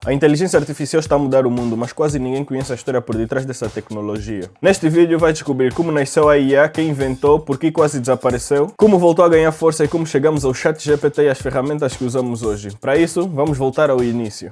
A inteligência artificial está a mudar o mundo, mas quase ninguém conhece a história por detrás dessa tecnologia. Neste vídeo vai descobrir como nasceu a IA, quem inventou, por que quase desapareceu, como voltou a ganhar força e como chegamos ao ChatGPT e às ferramentas que usamos hoje. Para isso, vamos voltar ao início.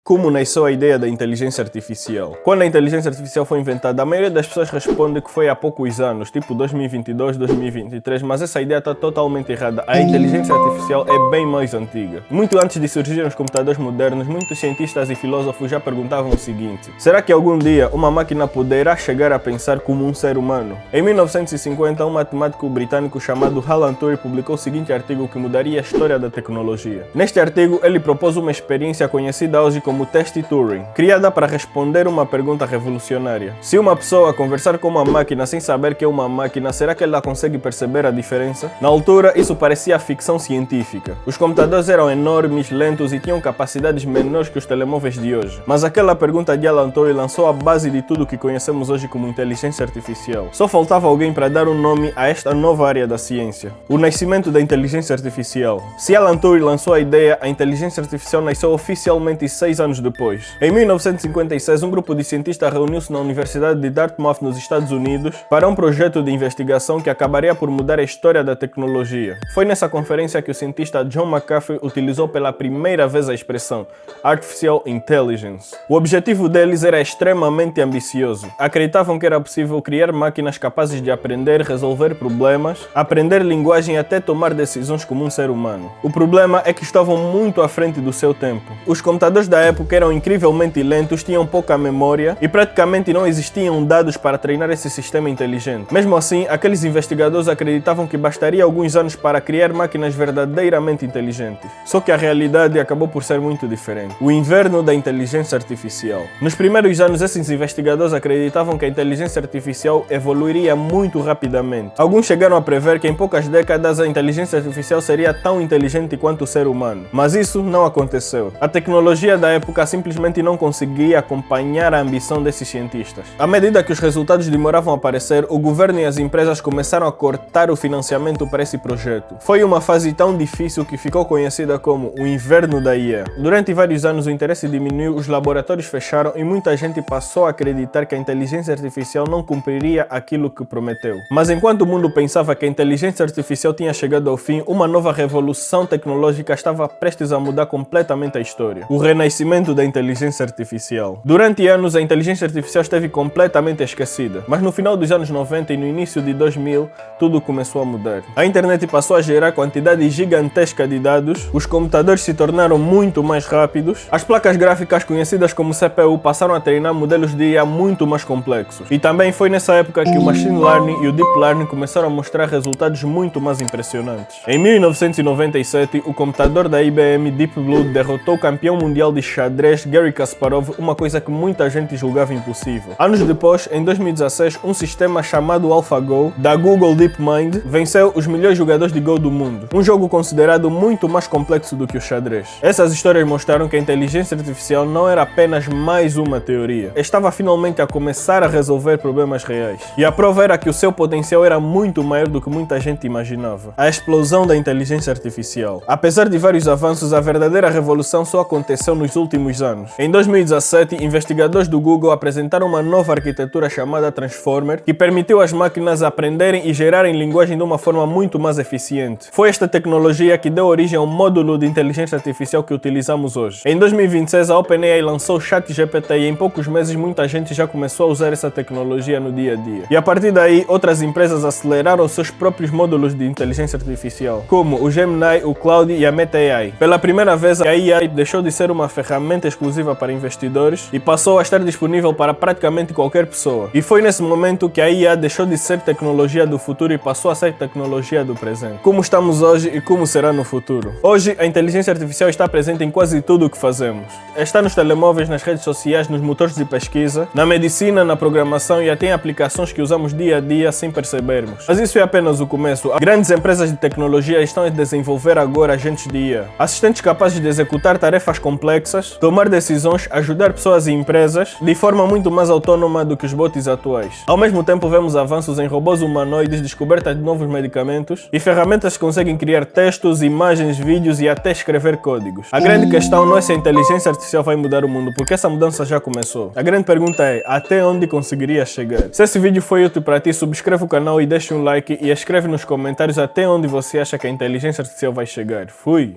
Como nasceu a ideia da inteligência artificial? Quando a inteligência artificial foi inventada, a maioria das pessoas responde que foi há poucos anos, tipo 2022, 2023, mas essa ideia está totalmente errada. A inteligência artificial é bem mais antiga. Muito antes de surgirem os computadores modernos, muitos cientistas e filósofos já perguntavam o seguinte: será que algum dia uma máquina poderá chegar a pensar como um ser humano? Em 1950, um matemático britânico chamado Alan Turing publicou o seguinte artigo que mudaria a história da tecnologia. Neste artigo, ele propôs uma experiência conhecida hoje como teste Turing, criada para responder uma pergunta revolucionária. Se uma pessoa conversar com uma máquina sem saber que é uma máquina, será que ela consegue perceber a diferença? Na altura, isso parecia ficção científica. Os computadores eram enormes, lentos e tinham capacidades menores que os telemóveis de hoje. Mas aquela pergunta de Alan Turing lançou a base de tudo que conhecemos hoje como inteligência artificial. Só faltava alguém para dar um nome a esta nova área da ciência: o nascimento da inteligência artificial. Se Alan Turing lançou a ideia, a inteligência artificial nasceu oficialmente 6 anos depois. Em 1956, um grupo de cientistas reuniu-se na Universidade de Dartmouth, nos Estados Unidos, para um projeto de investigação que acabaria por mudar a história da tecnologia. Foi nessa conferência que o cientista John McAfee utilizou pela primeira vez a expressão Artificial Intelligence. O objetivo deles era extremamente ambicioso. Acreditavam que era possível criar máquinas capazes de aprender, resolver problemas, aprender linguagem e até tomar decisões como um ser humano. O problema é que estavam muito à frente do seu tempo. Os computadores da época eram incrivelmente lentos, tinham pouca memória e praticamente não existiam dados para treinar esse sistema inteligente. Mesmo assim, aqueles investigadores acreditavam que bastaria alguns anos para criar máquinas verdadeiramente inteligentes. Só que a realidade acabou por ser muito diferente. O inverno da inteligência artificial. Nos primeiros anos, esses investigadores acreditavam que a inteligência artificial evoluiria muito rapidamente. Alguns chegaram a prever que em poucas décadas a inteligência artificial seria tão inteligente quanto o ser humano. Mas isso não aconteceu. A tecnologia da época simplesmente não conseguia acompanhar a ambição desses cientistas. À medida que os resultados demoravam a aparecer, o governo e as empresas começaram a cortar o financiamento para esse projeto. Foi uma fase tão difícil que ficou conhecida como o inverno da IA. Durante vários anos o interesse diminuiu, os laboratórios fecharam e muita gente passou a acreditar que a inteligência artificial não cumpriria aquilo que prometeu. Mas enquanto o mundo pensava que a inteligência artificial tinha chegado ao fim, uma nova revolução tecnológica estava prestes a mudar completamente a história: o renascimento da inteligência artificial. Durante anos, a inteligência artificial esteve completamente esquecida, mas no final dos anos 90 e no início de 2000, tudo começou a mudar. A internet passou a gerar quantidade gigantesca de dados, os computadores se tornaram muito mais rápidos, as placas gráficas conhecidas como CPU passaram a treinar modelos de IA muito mais complexos. E também foi nessa época que o Machine Learning e o Deep Learning começaram a mostrar resultados muito mais impressionantes. Em 1997, o computador da IBM Deep Blue derrotou o campeão mundial de xadrez Garry Kasparov, uma coisa que muita gente julgava impossível. Anos depois, em 2016, um sistema chamado AlphaGo, da Google DeepMind, venceu os melhores jogadores de Go do mundo, um jogo considerado muito mais complexo do que o xadrez. Essas histórias mostraram que a inteligência artificial não era apenas mais uma teoria, estava finalmente a começar a resolver problemas reais. E a prova era que o seu potencial era muito maior do que muita gente imaginava: a explosão da inteligência artificial. Apesar de vários avanços, a verdadeira revolução só aconteceu nos últimos anos. Em 2017, investigadores do Google apresentaram uma nova arquitetura chamada Transformer, que permitiu às máquinas aprenderem e gerarem linguagem de uma forma muito mais eficiente. Foi esta tecnologia que deu origem ao módulo de inteligência artificial que utilizamos hoje. Em 2026, a OpenAI lançou o ChatGPT e em poucos meses muita gente já começou a usar essa tecnologia no dia a dia. E a partir daí, outras empresas aceleraram seus próprios módulos de inteligência artificial, como o Gemini, o Claude e a Meta AI. Pela primeira vez, a AI deixou de ser uma ferramenta exclusiva para investidores e passou a estar disponível para praticamente qualquer pessoa. E foi nesse momento que a IA deixou de ser tecnologia do futuro e passou a ser tecnologia do presente. Como estamos hoje e como será no futuro. Hoje, a inteligência artificial está presente em quase tudo o que fazemos. Está nos telemóveis, nas redes sociais, nos motores de pesquisa, na medicina, na programação e até em aplicações que usamos dia a dia sem percebermos. Mas isso é apenas o começo. Grandes empresas de tecnologia estão a desenvolver agora agentes de IA. Assistentes capazes de executar tarefas complexas, tomar decisões, ajudar pessoas e empresas de forma muito mais autônoma do que os bots atuais. Ao mesmo tempo, vemos avanços em robôs humanoides, descobertas de novos medicamentos e ferramentas que conseguem criar textos, imagens, vídeos e até escrever códigos. A grande questão não é se a inteligência artificial vai mudar o mundo, porque essa mudança já começou. A grande pergunta é, até onde conseguiria chegar? Se esse vídeo foi útil para ti, subscreve o canal e deixa um like e escreve nos comentários até onde você acha que a inteligência artificial vai chegar. Fui!